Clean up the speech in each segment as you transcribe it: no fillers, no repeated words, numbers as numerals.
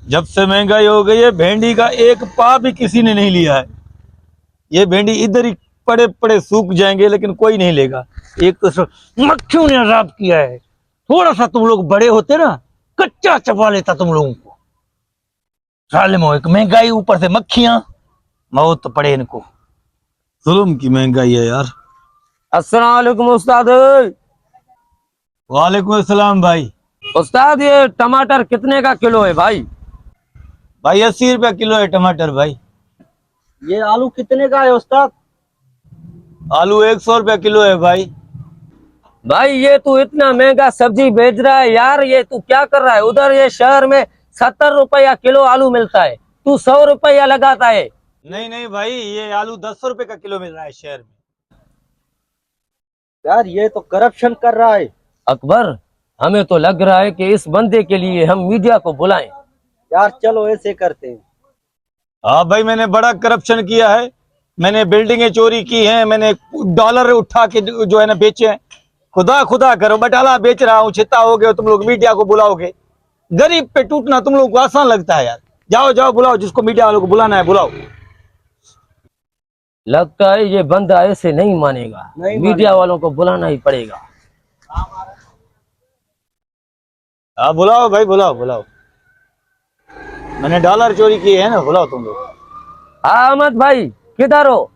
जब से महंगाई हो गई है भेंडी का एक पा भी किसी ने नहीं लिया है। ये भेंडी इधर ही पड़े पड़े सूख जाएंगे लेकिन कोई नहीं लेगा। एक तो मक्खियों ने अजाब किया है। थोड़ा सा तुम लोग बड़े होते ना कच्चा चबा लेता तुम लोगों को। साले में एक महंगाई ऊपर से मक्खियां, मौत तो पड़े इनको। जुल्म की महंगाई है यार। अस्सलाम वालेकुम उस्ताद। वालेकुम अस्सलाम भाई। उस्ताद ये टमाटर कितने का किलो है भाई? भाई 80 रुपया किलो है टमाटर भाई। ये आलू कितने का है उस्ताद? आलू 100 रुपया किलो है भाई। भाई ये तू इतना महंगा सब्जी बेच रहा है यार, ये तू क्या कर रहा है? उधर ये शहर में 70 रुपया किलो आलू मिलता है, तू 100 रुपया लगाता है। नहीं नहीं भाई, ये आलू 10 रुपए का किलो मिल रहा है शहर में। यार ये तो करप्शन कर रहा है। अकबर, हमें तो लग रहा है कि इस बंदे के लिए हम मीडिया को बुलाएं। यार चलो ऐसे करते हैं। हाँ भाई, मैंने बड़ा करप्शन किया है। मैंने बिल्डिंगें चोरी की हैं, मैंने डॉलर उठा के जो है ना बेचे हैं। खुदा खुदा करो, बटाला बेच रहा हूँ, छिता हो गए तुम लोग मीडिया को बुलाओगे। गरीब पे टूटना तुम लोग को आसान लगता है यार। जाओ जाओ बुलाओ, जिसको मीडिया वालों को बुलाना है बुलाओ। लगता है ये बंदा ऐसे नहीं मानेगा, मीडिया वालों को बुलाना ही पड़ेगा। हाँ बुलाओ भाई, बुलाओ बुलाओ। मैंने डॉलर चोरी किए हैं ना, बुलाओ तुम लोग। हाँ अहमद भाई, किधर हो?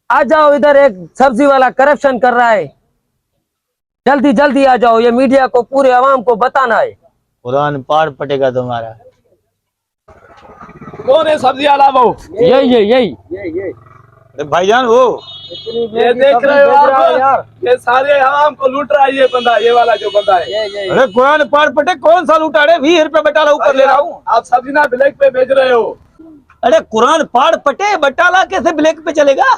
आ जाओ इधर, एक सब्जी वाला करप्शन कर रहा है। जल्दी जल्दी आ जाओ, ये मीडिया को पूरे अवाम को बताना है। कुरान पार पटेगा तुम्हारा। कौन है सब्जी वाला वो? यही अरे भाईजान वो ये देख रहे हो आप यार, ये सारे आवाम को लूट रहा है ये बंदा, ये वाला जो बंदा है। अरे कुरान पार पटे, कौन सा लूटा रहे? 20 रुपए बटाला ऊपर ले रहा हूँ। आप सब्जी ना ब्लैक पे बेच रहे हो। अरे कुरान पार पटे, बटाला कैसे ब्लैक पे चलेगा?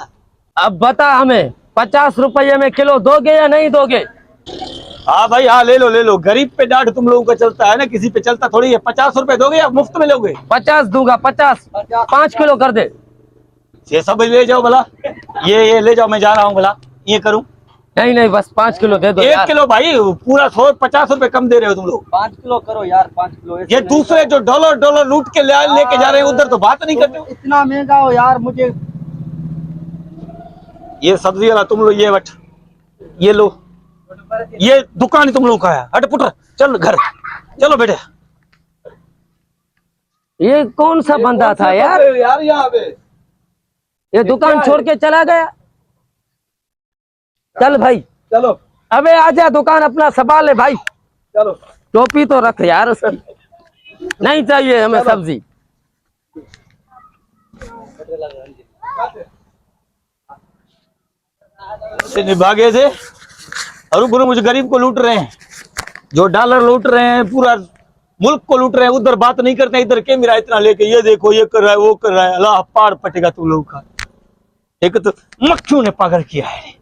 अब बता हमें, 50 रुपये में किलो दोगे या नहीं दोगे? हाँ भाई हाँ, ले लो ले लो। गरीब पे डांट तुम लोगों का चलता है ना, किसी पे चलता थोड़ी है। 50 रुपए दोगे या मुफ्त में लोगे? 50 दूंगा, 50। 5 किलो कर दे। ये सब ले जाओ भला, ये ले जाओ, मैं जा रहा हूँ भला। ये करूँ? नहीं नहीं, बस 5 किलो दे दो 1 यार। किलो भाई, पूरा 150 रुपए कम दे रहे हो तुम लोग। 5 किलो करो यार, 5 किलो। ये दूसरे जो डॉलर डॉलर लूट के लेके जा रहे हैं उधर तो बात नहीं करते हो। इतना महंगा हो यार मुझे। ये सब्जी वाला तुम लोग, ये बट ये लो, ये दुकान तुम लोग का है। हट पुत्र, चल घर चलो बेटे। ये कौन सा बंदा था यार? यार यहाँ पे ये दुकान छोड़ के चला गया। चल भाई, चलो अबे आजा, दुकान अपना संभाल ले भाई। चलो। टोपी तो रख यार उसकी। नहीं चाहिए हमें सब्जी। से भागे थे और पूरे मुझे गरीब को लूट रहे हैं, जो डॉलर लूट रहे हैं, पूरा मुल्क को लूट रहे हैं। उधर बात नहीं करते, इधर कैमरा इतना लेके ये देखो ये कर रहा है वो कर रहा है। अल्लाह पार पटेगा तुम लोगों का। एक तो मक्खियों ने पागल किया है।